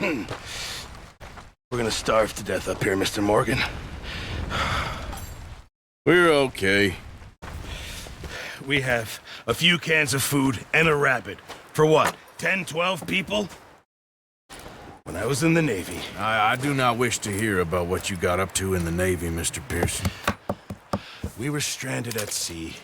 We're gonna starve to death up here, Mr. Morgan. We're okay. We have a few cans of food and a rabbit. For what, 10, 12 people? When I was in the Navy... I do not wish to hear about what you got up to in the Navy, Mr. Pearson. We were stranded at sea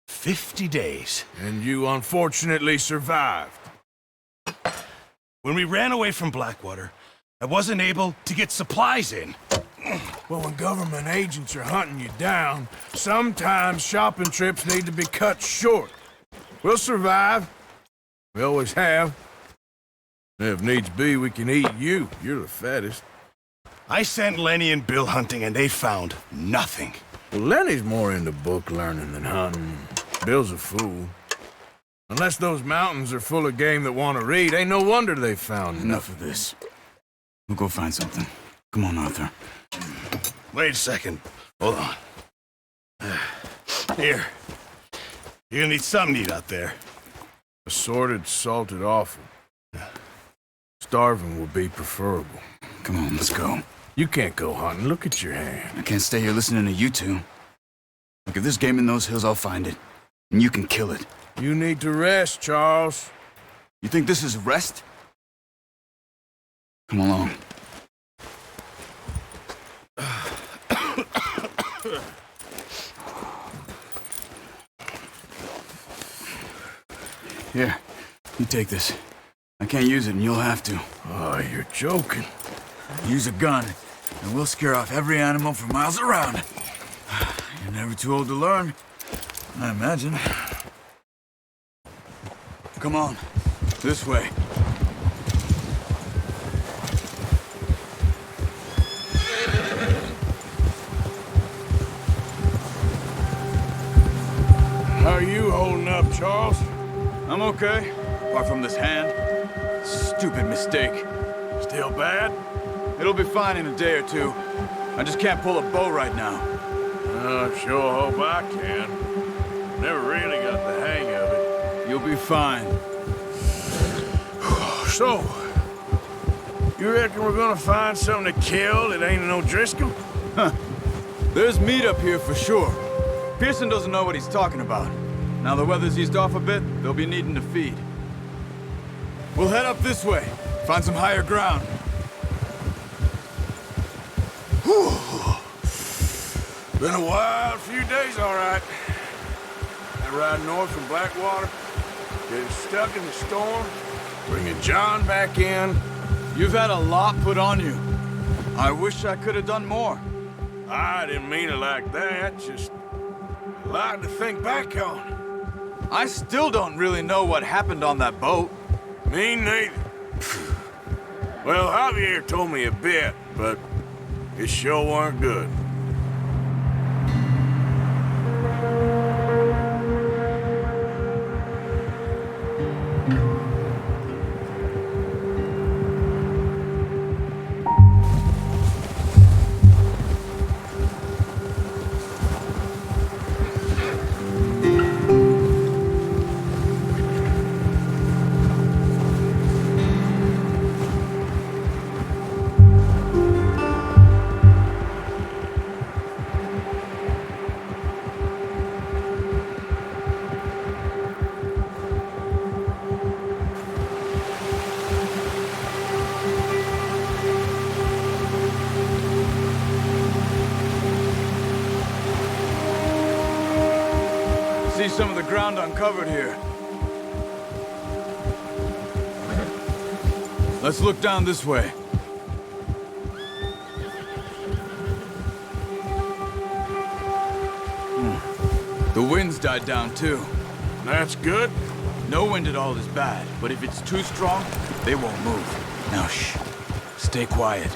50 days. And you unfortunately survived. When we ran away from Blackwater, I wasn't able to get supplies in. Well, when government agents are hunting you down, sometimes shopping trips need to be cut short. We'll survive. We always have. If needs be, we can eat you. You're the fattest. I sent Lenny and Bill hunting, and they found nothing. Well, Lenny's more into book learning than hunting. Bill's a fool. Unless those mountains are full of game that want to read, ain't no wonder they found Enough of this. We'll go find something. Come on, Arthur. Wait a second. Hold on. Here. You're gonna need something to eat out there. Assorted, salted offal. Starving would be preferable. Come on, let's go. You can't go hunting. Look at your hand. I can't stay here listening to you two. Look, if there's game in those hills, I'll find it. And you can kill it. You need to rest, Charles. You think this is rest? Come along. Here, you take this. I can't use it, and you'll have to. Oh, you're joking. Use a gun, and we'll scare off every animal for miles around. You're never too old to learn, I imagine. Come on, this way. How are you holding up, Charles? I'm okay, apart from this hand. Stupid mistake. Still bad? It'll be fine in a day or two. I just can't pull a bow right now. I sure hope I can. Never really got the hang of it. You'll be fine. So, you reckon we're gonna find something to kill that ain't no Driscoll? Huh. There's meat up here for sure. Pearson doesn't know what he's talking about. Now the weather's eased off a bit, they'll be needing to feed. We'll head up this way, find some higher ground. Whew. Been a wild few days, all right. That ride north from Blackwater, getting stuck in the storm, bringing John back in. You've had a lot put on you. I wish I could have done more. I didn't mean it like that, just a lot to think back on. I still don't really know what happened on that boat. Me neither. Well, Javier told me a bit, but it sure weren't good. See some of the ground uncovered here. Let's look down this way. The wind's died down too. That's good. No wind at all is bad, but if it's too strong, they won't move. Now shh. Stay quiet.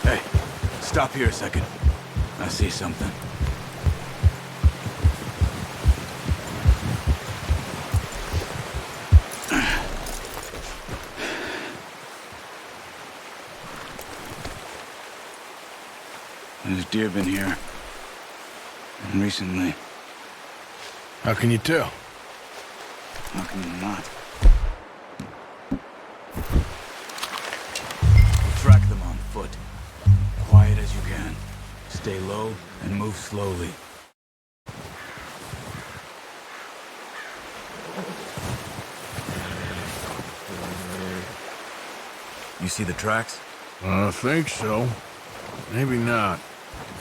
Hey, stop here a second. I see something. There's deer been here. And recently, How can you tell? how can you not? We'll track them on foot. Quiet as you can. Stay low and move slowly. You see the tracks? I think so. Maybe not.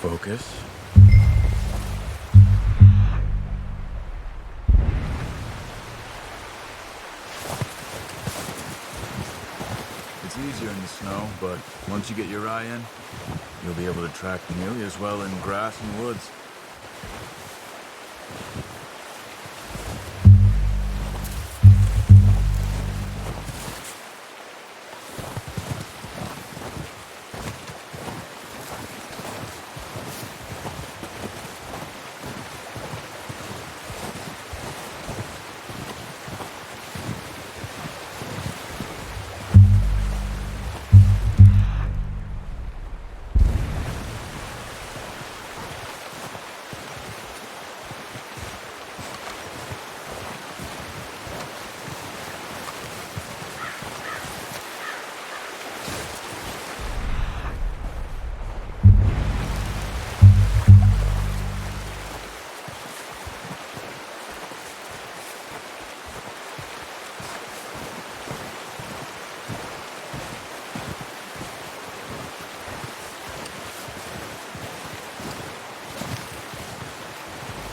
Focus. It's easier in the snow, but once you get your eye in, you'll be able to track nearly as well in grass and woods.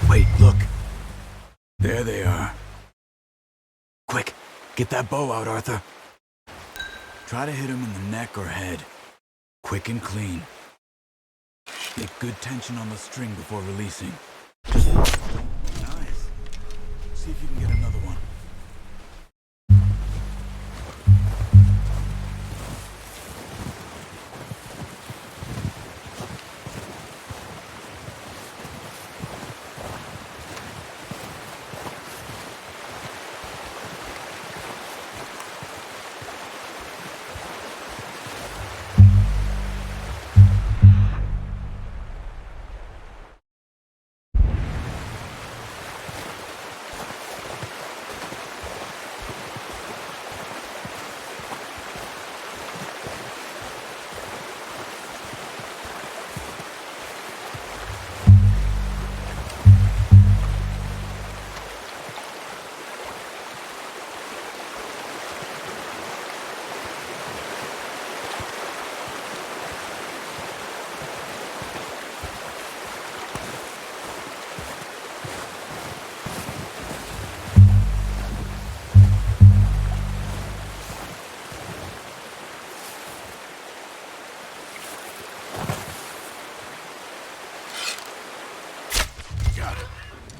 Wait, look. There they are. Quick, get that bow out, Arthur. Try to hit him in the neck or head. Quick and clean. Get good tension on the string before releasing. Nice. See if you can get another one.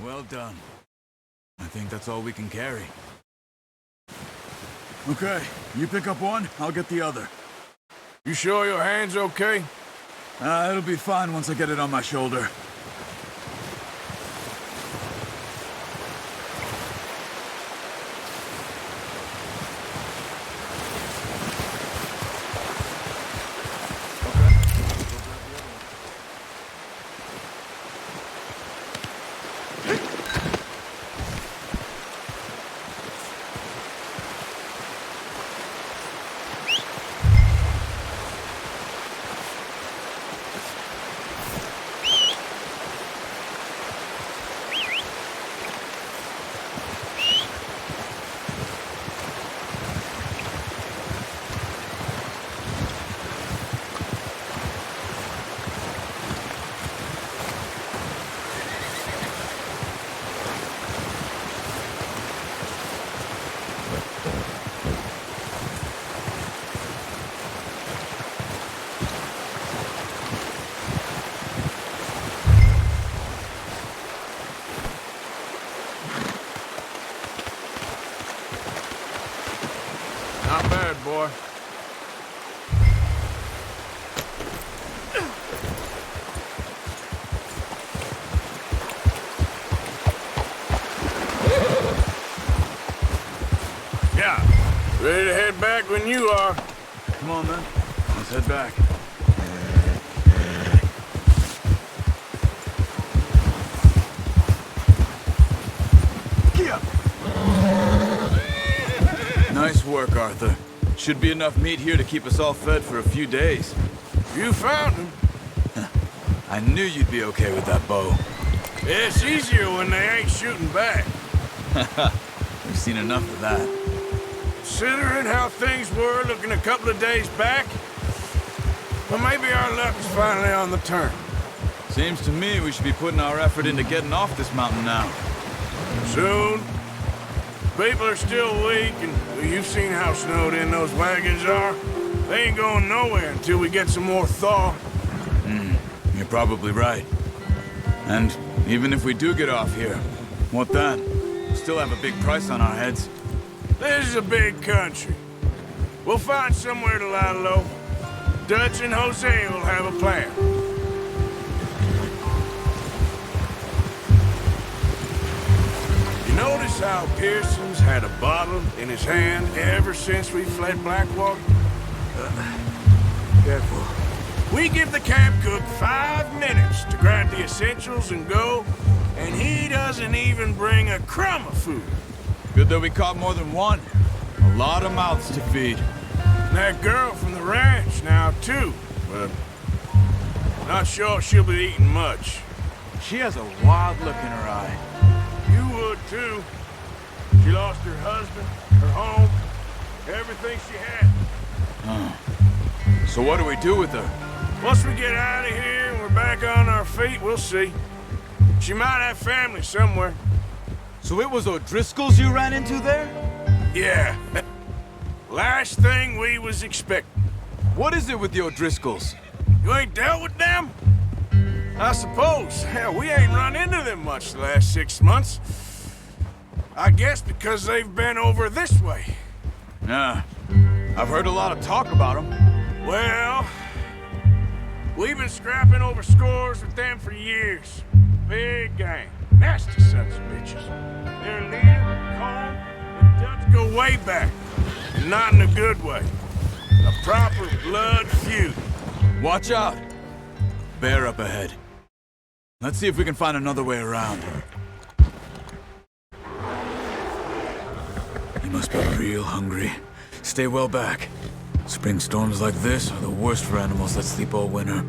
Well done. I think that's all we can carry. Okay, you pick up one, I'll get the other. You sure your hand's okay? It'll be fine once I get it on my shoulder. Not bad, boy. Yeah, ready to head back when you are. Come on then, let's head back. Should be enough meat here to keep us all fed for a few days. You found him. I knew you'd be okay with that bow. It's easier when they ain't shooting back. We've seen enough of that. Considering how things were looking a couple of days back, well, maybe our luck is finally on the turn. Seems to me we should be putting our effort into getting off this mountain now. Soon. People are still weak, and well, you've seen how snowed in those wagons are. They ain't going nowhere until we get some more thaw. You're probably right. And even if we do get off here, what then? We still have a big price on our heads. This is a big country. We'll find somewhere to lie low. Dutch and Jose will have a plan. You notice how Pearson's had a bottle in his hand ever since we fled Blackwater? Careful. We give the camp cook 5 minutes to grab the essentials and go, and he doesn't even bring a crumb of food. Good that we caught more than one. A lot of mouths to feed. And that girl from the ranch now, too, but not sure she'll be eating much. She has a wild look in her eye. You would, too. She lost her husband, her home, everything she had. So what do we do with her? Once we get out of here and we're back on our feet, we'll see. She might have family somewhere. So it was O'Driscoll's you ran into there? Yeah. Last thing we was expecting. What is it with the O'Driscolls? You ain't dealt with them? I suppose. Hell, we ain't run into them much the last 6 months. I guess because they've been over this way. Yeah. I've heard a lot of talk about them. Well, we've been scrapping over scores with them for years. Big gang. Nasty sons of bitches. Their leader, Cole, and Dutch go way back. And not in a good way. A proper blood feud. Watch out. Bear up ahead. Let's see if we can find another way around. You must be real hungry. Stay well back. Spring storms like this are the worst for animals that sleep all winter.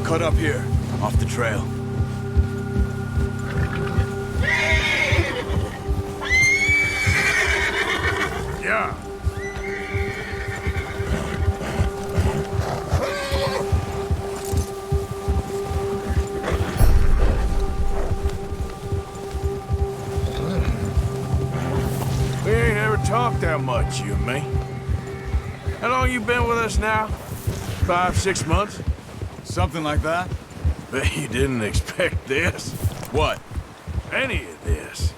Cut up here, off the trail. Yeah. We ain't ever talked that much, you and me. How long you been with us now? 5, 6 months? Something like that? Bet you didn't expect this. What? Any of this.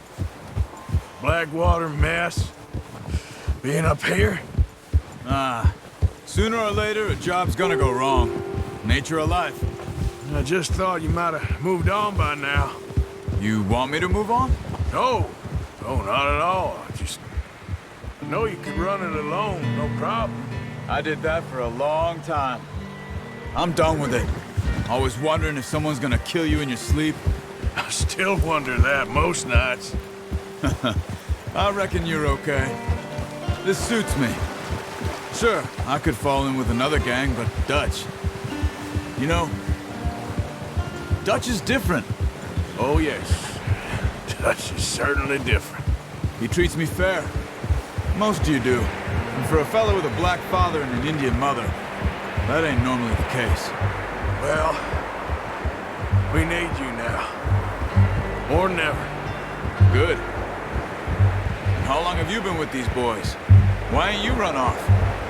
Blackwater mess. Being up here? Sooner or later, a job's gonna go wrong. Nature of life. I just thought you might have moved on by now. You want me to move on? No. No, not at all. I know you could run it alone, no problem. I did that for a long time. I'm done with it. Always wondering if someone's gonna kill you in your sleep. I still wonder that most nights. I reckon you're okay. This suits me. Sure, I could fall in with another gang, but Dutch. You know, Dutch is different. Oh, yes. Dutch is certainly different. He treats me fair. Most of you do. And for a fellow with a black father and an Indian mother, that ain't normally the case. Well, we need you now. More than ever. Good. How long have you been with these boys? Why ain't you run off?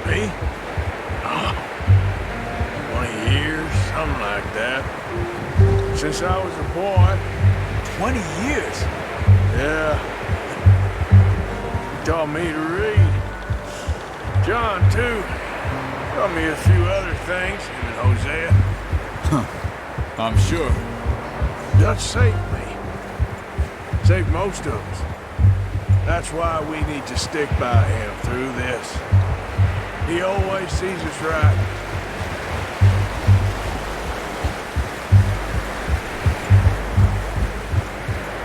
Me? Oh, 20 years, something like that. Since I was a boy. 20 years? Yeah. He taught me to read. John, too. Taught me a few other things, him and Hosea. I'm sure. Dutch saved me. Saved most of us. That's why we need to stick by him through this. He always sees us right.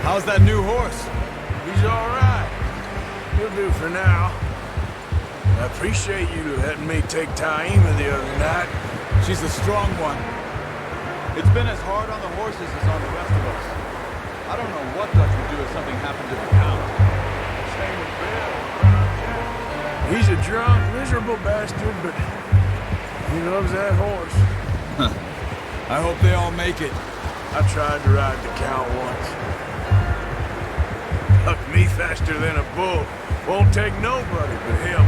How's that new horse? He's all right. He'll do for now. I appreciate you letting me take Taima the other night. She's a strong one. It's been as hard on the horses as on the rest of us. I don't know what Dutch would do if something happened to the Count. Same with Bill. He's a drunk, miserable bastard, but he loves that horse. I hope they all make it. I tried to ride the Count once. Hucked me faster than a bull. Won't take nobody but him.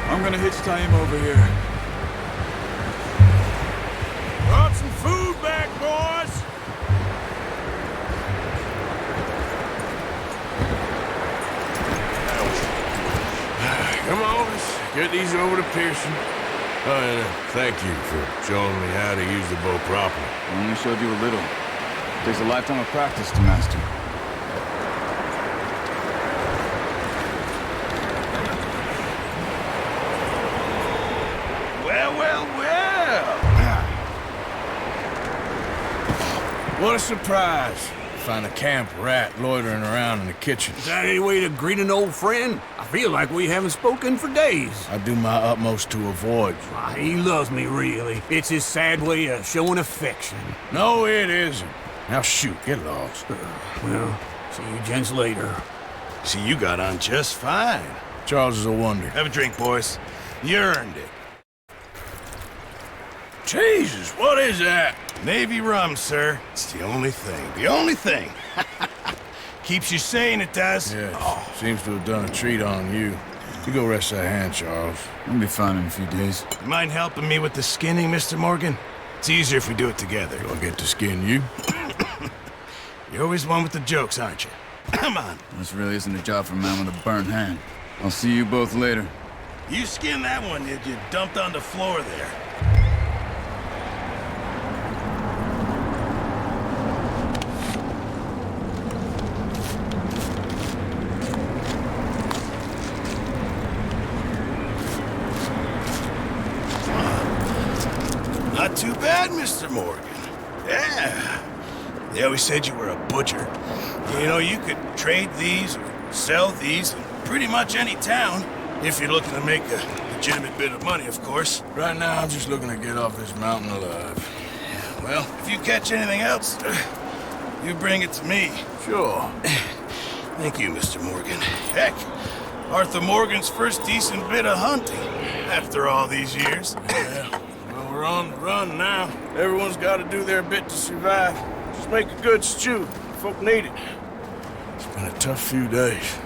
I'm gonna hitch Taima over here. Brought some food back, boys! Come on, let's get these over to Pearson. Oh, and thank you for showing me how to use the bow properly. I only showed you a little. Takes a lifetime of practice to master. Well, well, well. What a surprise. Find a camp rat loitering around in the kitchen. Is that any way to greet an old friend? I feel like we haven't spoken for days. I do my utmost to avoid you. Why, he loves me, really. It's his sad way of showing affection. No, it isn't. Now shoot, get lost. Well, see you gents later. See, you got on just fine. Charles is a wonder. Have a drink, boys. You earned it. Jesus, what is that? Navy rum, sir. It's the only thing. The only thing. Keeps you sane, it does. Yes, seems to have done a treat on you. You go rest that hand, Charles. I'll be fine in a few days. You mind helping me with the skinning, Mr. Morgan? It's easier if we do it together. Do I get to skin you? You're always one with the jokes, aren't you? Come on. This really isn't a job for a man with a burnt hand. I'll see you both later. You skinned that one, did you? Dumped on the floor there. Not too bad, Mr. Morgan. Yeah. They always said you were a butcher. You know, you could trade these or sell these in pretty much any town, if you're looking to make a legitimate bit of money, of course. Right now, I'm just looking to get off this mountain alive. Well, if you catch anything else, you bring it to me. Sure. Thank you, Mr. Morgan. Heck, Arthur Morgan's first decent bit of hunting, after all these years. Yeah. Well, we're on the run now. Everyone's got to do their bit to survive. Just make a good stew. Folk need it. It's been a tough few days.